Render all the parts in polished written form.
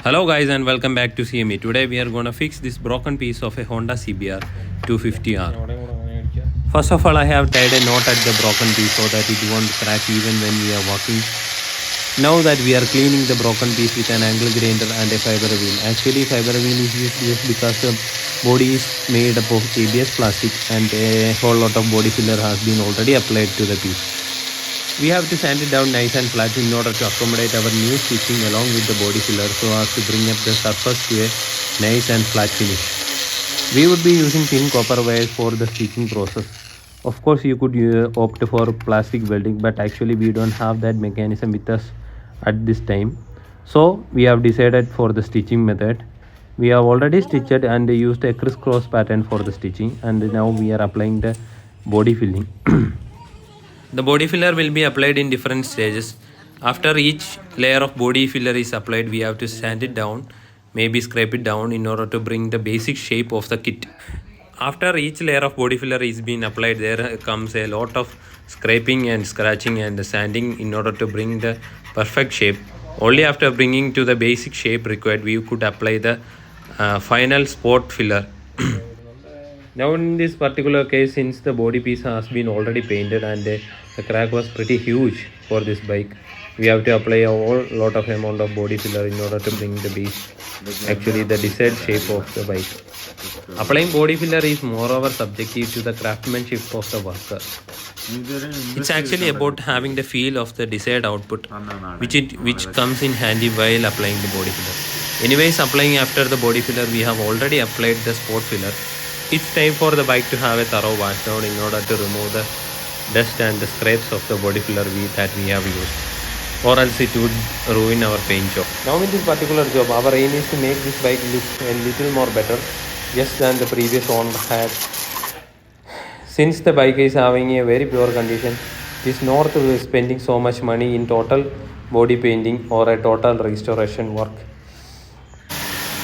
Hello guys and welcome back to CME. Today we are going to fix this broken piece of a Honda CBR 250R. First of all, I have tied a knot at the broken piece so that it won't crack even when we are walking. Now that we are cleaning the broken piece with an angle grinder and a fiber wheel. Actually fiber wheel is used just because the body is made up of ABS plastic and a whole lot of body filler has been already applied to the piece. We have to sand it down nice and flat in order to accommodate our new stitching along with the body filler so as to bring up the surface to a nice and flat finish. We would be using thin copper wire for the stitching process. Of course, you could opt for plastic welding, but actually we don't have that mechanism with us at this time. So we have decided for the stitching method. We have already stitched and used a crisscross pattern for the stitching, and now we are applying the body filling. The body filler will be applied in different stages. After each layer of body filler is applied, we have to sand it down, maybe scrape it down in order to bring the basic shape of the kit. After each layer of body filler is being applied, there comes a lot of scraping and scratching and sanding in order to bring the perfect shape. Only after bringing to the basic shape required, we could apply the final spot filler. Now in this particular case, since the body piece has been already painted and the crack was pretty huge for this bike, we have to apply a whole lot of amount of body filler in order to bring the base, actually the desired shape of the bike. Applying body filler is moreover subjective to the craftsmanship of the worker. It's actually about having the feel of the desired output, which comes in handy while applying the body filler. Anyways, applying after the body filler, we have already applied the spot filler. It's time for the bike to have a thorough wash down in order to remove the dust and the scrapes of the body filler that we have used, or else it would ruin our paint job. Now in this particular job, our aim is to make this bike look a little more better just than the previous one had. Since the bike is having a very pure condition, it is not spending so much money in total body painting or a total restoration work.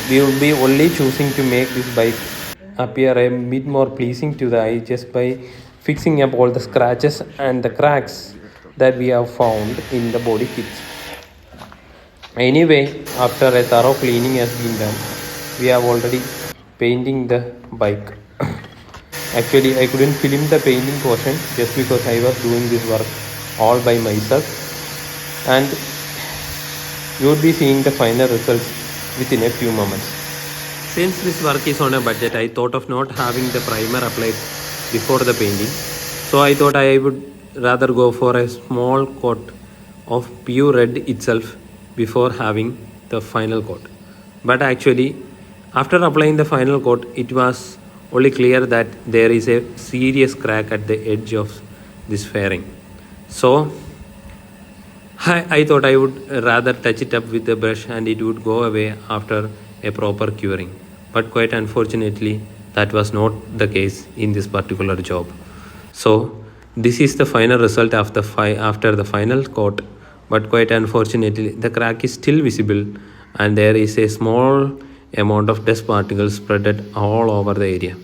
We will be only choosing to make this bike appear a bit more pleasing to the eye just by fixing up all the scratches and the cracks that we have found in the body kit. Anyway, after a thorough cleaning has been done, we have already painting the bike. Actually, I couldn't film the painting portion just because I was doing this work all by myself, and you would be seeing the final results within a few moments. Since this work is on a budget, I thought of not having the primer applied before the painting. So I thought I would rather go for a small coat of pure red itself before having the final coat. But actually, after applying the final coat, it was only clear that there is a serious crack at the edge of this fairing. So I thought I would rather touch it up with the brush and it would go away after a proper curing. But quite unfortunately, that was not the case in this particular job. So this is the final result of after the final coat, but quite unfortunately the crack is still visible and there is a small amount of dust particles spread all over the area.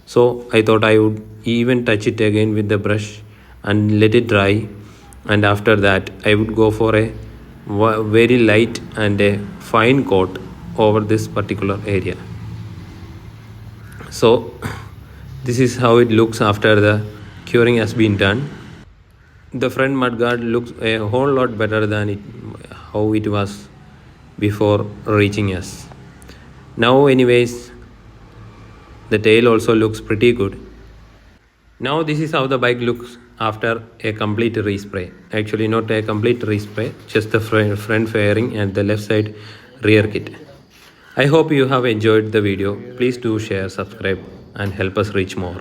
So I thought I would even touch it again with the brush and let it dry, and after that I would go for a very light and a fine coat over this particular area. So this is how it looks after the curing has been done. The front mudguard looks a whole lot better than how it was before reaching us. Now anyways, the tail also looks pretty good. Now this is how the bike looks after a complete respray. Actually not a complete respray, just the front fairing and the left side rear kit. I hope you have enjoyed the video. Please do share, subscribe and help us reach more.